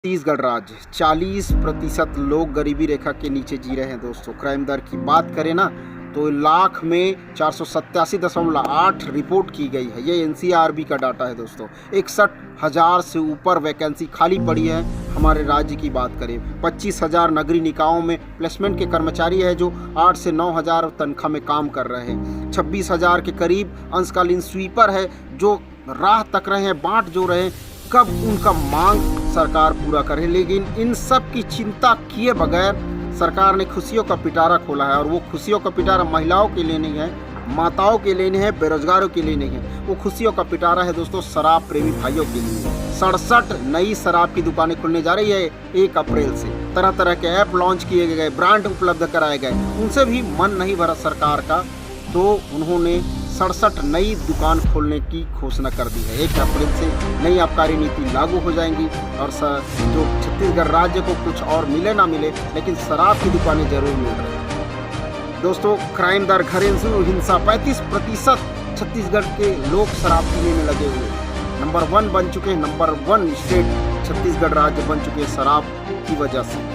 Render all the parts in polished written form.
छत्तीसगढ़ राज्य 40% लोग गरीबी रेखा के नीचे जी रहे हैं दोस्तों। क्राइम दर की बात करें ना तो लाख में 487.8 रिपोर्ट की गई है। ये एनसीआरबी का डाटा है दोस्तों। 61,000 से ऊपर वैकेंसी खाली पड़ी है। हमारे राज्य की बात करें 25,000 नगरीय निकायों में प्लेसमेंट के कर्मचारी है जो 8 से 9,000 तनख्वाह में काम कर रहे हैं। 26,000 के करीब अंशकालीन स्वीपर है जो राह तक रहे हैं, बाट जो रहे हैं कब उनका मांग सरकार पूरा करे। लेकिन इन सब की चिंता किए बगैर सरकार ने खुशियों का पिटारा खोला है, और वो खुशियों का पिटारा महिलाओं के लिए नहीं है, माताओं के लिए नहीं है, बेरोजगारों के लिए नहीं है। वो खुशियों का पिटारा है दोस्तों शराब प्रेमी भाइयों के लिए। 67 नई शराब की दुकानें खुलने जा रही है 1 अप्रैल से। तरह तरह के ऐप लॉन्च किए गए, ब्रांड उपलब्ध कराए गए, उनसे भी मन नहीं भरा सरकार का, तो उन्होंने 67 नई दुकान खोलने की घोषणा कर दी है। 1 अप्रैल से नई आबकारी नीति लागू हो जाएंगी, और जो छत्तीसगढ़ राज्य को कुछ और मिले ना मिले, लेकिन शराब की दुकानें जरूर मिल रही हैं दोस्तों। क्राइम दर, घरेलू हिंसा 35% छत्तीसगढ़ के लोग शराब पीने में लगे हुए हैं। नंबर 1 बन चुके हैं, नंबर 1 स्टेट छत्तीसगढ़ राज्य बन चुके हैं शराब की वजह से।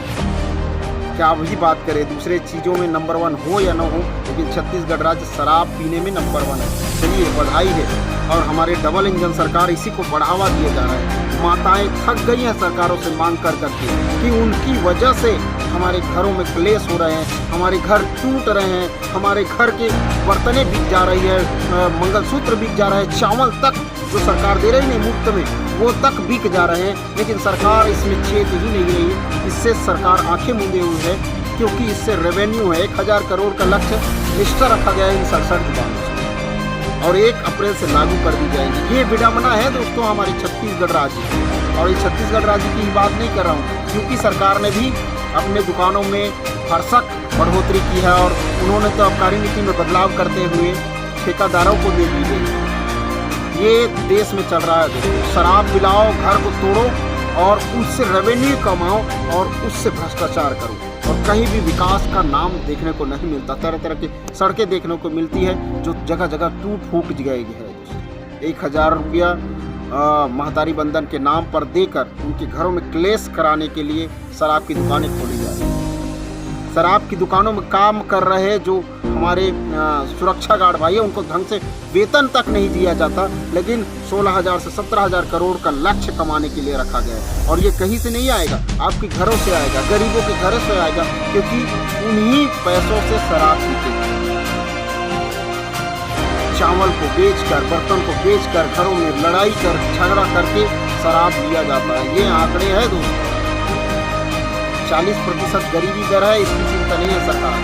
क्या वही बात करें दूसरे चीज़ों में नंबर 1 हो या ना हो, लेकिन छत्तीसगढ़ राज्य शराब पीने में नंबर 1 है। चलिए बधाई है, और हमारे डबल इंजन सरकार इसी को बढ़ावा दिया जा रहा है। माताएं थक गई हैं सरकारों से मांग कर करके कि उनकी वजह से हमारे घरों में क्लेश हो रहे हैं, हमारे घर टूट रहे हैं, हमारे घर के बर्तनें बिक जा रही है, मंगलसूत्र बिक जा रहा है, चावल तक जो सरकार दे रही है मुफ्त में वो तक बिक जा रहे हैं। लेकिन सरकार इसमें चेत ही नहीं रही। इससे सरकार आंखें मूंदे हुई है, क्योंकि इससे रेवेन्यू है 1,000 करोड़ का लक्ष्य निष्ठा रखा गया है इन 67 दुकानों से, और 1 अप्रैल से लागू कर दी जाएगी। ये विडंबना है दोस्तों हमारे छत्तीसगढ़ राज्य की, और इस छत्तीसगढ़ राज्य की बात नहीं कर रहा हूँ, क्योंकि सरकार ने भी अपने दुकानों में भरसक बढ़ोतरी की है, और उन्होंने तो आबकारी नीति में बदलाव करते हुए ठेकेदारों को दे दी गई। ये देश में चल रहा है दोस्तों। शराब पिलाओ, घर को तोड़ो, और उससे रेवेन्यू कमाओ, और उससे भ्रष्टाचार करो, और कहीं भी विकास का नाम देखने को नहीं मिलता। तरह तरह की सड़कें देखने को मिलती है जो जगह जगह टूट फूट गई है। 1,000 रुपया महतारी बंधन के नाम पर देकर उनके घरों में क्लेश कराने के लिए शराब की दुकानें खोली जा रही हैं। शराब की दुकानों में काम कर रहे जो हमारे सुरक्षा गार्ड भाई है, उनको ढंग से वेतन तक नहीं दिया जाता, लेकिन 16,000 से 17,000 करोड़ का लक्ष्य कमाने के लिए रखा गया है। और ये कहीं से नहीं आएगा, आपके घरों से आएगा, गरीबों के घरों से आएगा, क्योंकि उन्हीं पैसों से शराब पीते हैं। चावल को बेचकर, बर्तन को बेचकर, घरों में लड़ाई कर, झगड़ा करके शराब लिया जाता है। ये आंकड़े हैं दोस्तों। 40% गरीबी दर है, इसकी चिंता नहीं है सरकार,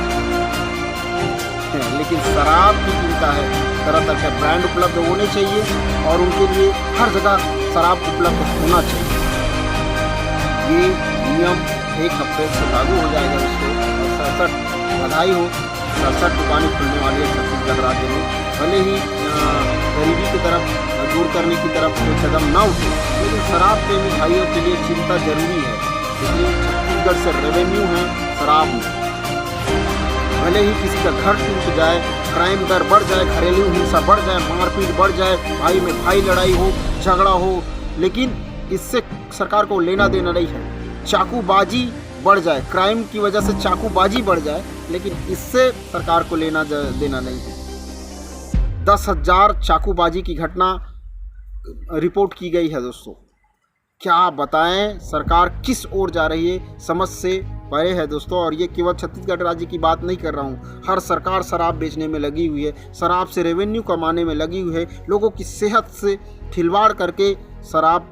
लेकिन शराब की चिंता है। तरह तरह के ब्रांड उपलब्ध होने चाहिए, और उनके लिए हर जगह शराब उपलब्ध होना चाहिए। ये नियम 1 अप्रैल से लागू हो जाएगा दोस्तों। और 67 बधाई हो, 67 दुकानें खुलने वाली है छत्तीसगढ़ राज्य में। भले ही गरीबी की तरफ दूर करने की तरफ कोई कदम ना उठे, लेकिन शराब प्रेमी भाइयों के लिए चिंता जरूरी है, क्योंकि छत्तीसगढ़ से रेवेन्यू है शराब में। भले ही किसी का घर टूट जाए, क्राइम दर बढ़ जाए, घरेलू हिंसा बढ़ जाए, मारपीट बढ़ जाए, भाई में भाई लड़ाई हो, झगड़ा हो, लेकिन इससे सरकार को लेना देना नहीं है। चाकूबाजी बढ़ जाए, क्राइम की वजह से चाकूबाजी बढ़ जाए, लेकिन इससे सरकार को लेना देना नहीं है। 10,000 चाकूबाजी की घटना रिपोर्ट की गई है दोस्तों। क्या बताएं सरकार किस ओर जा रही है, समझ से परे है दोस्तों। और ये केवल छत्तीसगढ़ राज्य की बात नहीं कर रहा हूँ, हर सरकार शराब बेचने में लगी हुई है, शराब से रेवेन्यू कमाने में लगी हुई है, लोगों की सेहत से खिलवाड़ करके शराब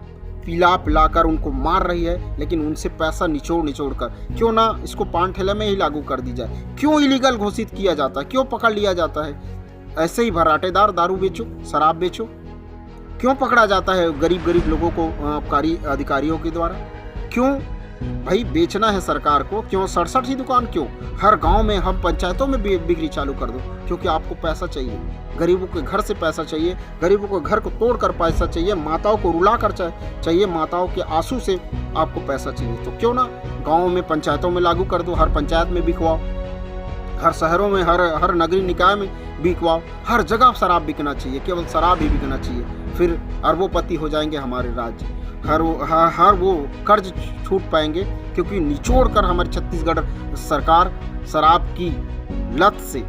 पिलाकर उनको मार रही है, लेकिन उनसे पैसा निचोड़ कर। क्यों ना इसको पान ठेले में ही लागू कर दी जाए? क्यों इलीगल घोषित किया जाता है? क्यों पकड़ लिया जाता है? ऐसे ही भराटेदार दारू बेचो, शराब बेचो, क्यों पकड़ा जाता है गरीब लोगों को आबकारी अधिकारियों के द्वारा? क्यों भाई बेचना है सरकार को? क्यों 67 ही दुकान? क्यों हर गांव में, हम पंचायतों में बिक्री चालू कर दो? क्योंकि आपको पैसा चाहिए, गरीबों के घर से पैसा चाहिए, गरीबों के घर को तोड़कर पैसा चाहिए, माताओं को रुला कर चाहिए, माताओं के आंसू से आपको पैसा चाहिए। तो क्यों ना गाँव में, पंचायतों में लागू कर दो, हर पंचायत में बिकवाओ। हर शहरों में, हर नगरीय निकाय में बिकवाओ, हर जगह शराब बिकना चाहिए, केवल शराब ही बिकना चाहिए। फिर अरबोपति हो जाएंगे हमारे राज्य, हर वो कर्ज छूट पाएंगे, क्योंकि निचोड़ कर हमारी छत्तीसगढ़ सरकार शराब की लत से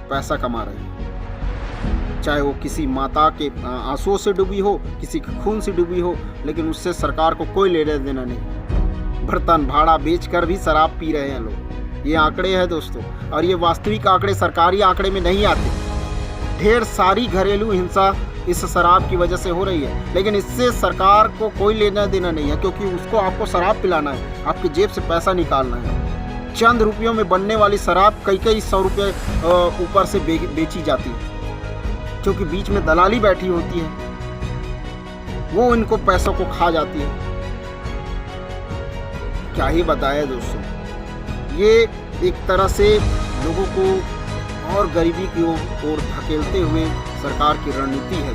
पैसा कमा रही है। चाहे वो किसी माता के आंसुओं से डूबी हो, किसी के खून से डूबी हो, लेकिन उससे सरकार को कोई लेना देना नहीं। बर्तन भाड़ा बेचकर भी शराब पी रहे हैं लोग। ये आंकड़े हैं दोस्तों, और ये वास्तविक आंकड़े सरकारी आंकड़े में नहीं आते। ढेर सारी घरेलू हिंसा इस शराब की वजह से हो रही है, लेकिन इससे सरकार को कोई लेना देना नहीं है, क्योंकि उसको आपको शराब पिलाना है, आपकी जेब से पैसा निकालना है। चंद रुपयों में बनने वाली शराब कई 100 रुपये ऊपर से बेची जाती है, क्योंकि बीच में दलाली बैठी होती है, वो इनको पैसों को खा जाती है। क्या ही बताया दोस्तों, ये एक तरह से लोगों को और गरीबी की ओर धकेलते हुए सरकार की रणनीति है।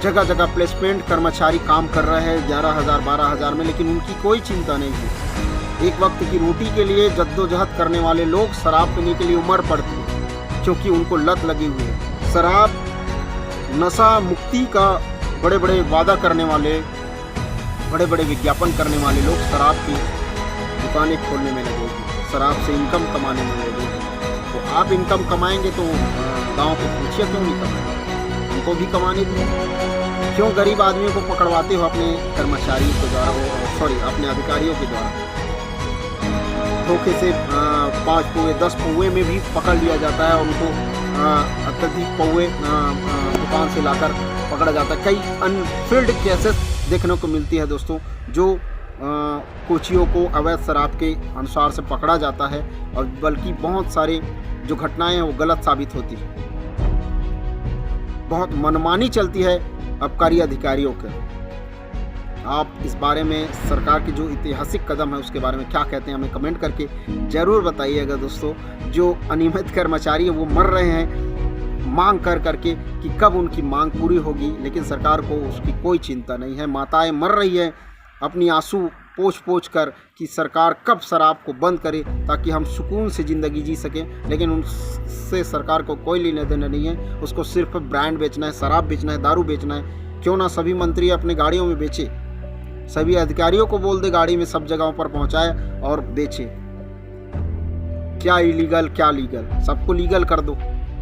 जगह जगह प्लेसमेंट कर्मचारी काम कर रहे हैं 11,000 12,000 में, लेकिन उनकी कोई चिंता नहीं है। एक वक्त की रोटी के लिए जद्दोजहद करने वाले लोग शराब पीने के लिए उमड़ पड़ते हैं, क्योंकि उनको लत लगी हुई है। शराब नशा मुक्ति का बड़े बड़े वादा करने वाले, बड़े बड़े विज्ञापन करने वाले लोग शराब की दुकानें खोलने में लगे, शराब से इनकम कमाने में लगे। तो आप इनकम कमाएंगे तो गांव के पूछिए क्यों नहीं कमाएंगे, उनको भी कमाने दीजिए। क्यों गरीब आदमियों को पकड़वाते हो अपने कर्मचारियों के द्वारा, अपने अधिकारियों के द्वारा? धोखे से 5 पौवे 10 पौवे में भी पकड़ लिया जाता है, उनको अत्यधिक पौवे दुकान से लाकर पकड़ा जाता है। कई अनफिल्ड केसेस देखने को मिलती है दोस्तों, जो कोचियों को अवैध शराब के अनुसार से पकड़ा जाता है, और बल्कि बहुत सारे जो घटनाएं हैं वो गलत साबित होती है। बहुत मनमानी चलती है आबकारी अधिकारियों के। आप इस बारे में सरकार की जो ऐतिहासिक कदम है उसके बारे में क्या कहते हैं, हमें कमेंट करके ज़रूर बताइएगा दोस्तों। जो अनियमित कर्मचारी हैं वो मर रहे हैं मांग कर करके कि कब उनकी मांग पूरी होगी, लेकिन सरकार को उसकी कोई चिंता नहीं है। माताएं मर रही है अपनी आंसू पोंछ कर कि सरकार कब शराब को बंद करे ताकि हम सुकून से ज़िंदगी जी सकें, लेकिन उनसे सरकार को कोई लेना देना नहीं है। उसको सिर्फ ब्रांड बेचना है, शराब बेचना है, दारू बेचना है। क्यों ना सभी मंत्री अपने गाड़ियों में बेचे, सभी अधिकारियों को बोल दे गाड़ी में सब जगहों पर पहुंचाए और बेचे। क्या इलीगल क्या लीगल, सबको लीगल कर दो।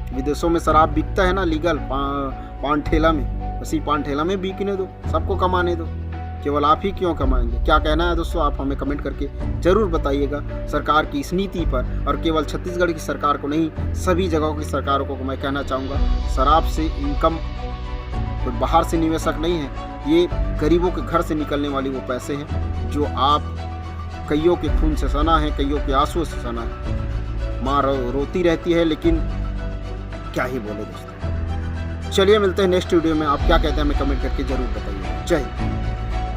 विदेशों में शराब बिकता है ना लीगल, पान ठेला में, उसी पान ठेला में बिकने दो, सबको कमाने दो। केवल आप ही क्यों कमाएंगे? क्या कहना है दोस्तों, आप हमें कमेंट करके ज़रूर बताइएगा सरकार की इस नीति पर। और केवल छत्तीसगढ़ की सरकार को नहीं, सभी जगहों की सरकारों को मैं कहना चाहूँगा, शराब से इनकम कोई बाहर से निवेशक नहीं है, ये गरीबों के घर से निकलने वाली वो पैसे हैं जो आप कईयों के खून से सना है, कईयों के आंसुओं से सना है। माँ रोती रहती है, लेकिन क्या ही बोले दोस्तों। चलिए मिलते हैं नेक्स्ट वीडियो में। आप क्या कहते हैं हमें कमेंट करके ज़रूर बताइए। जय हिंद।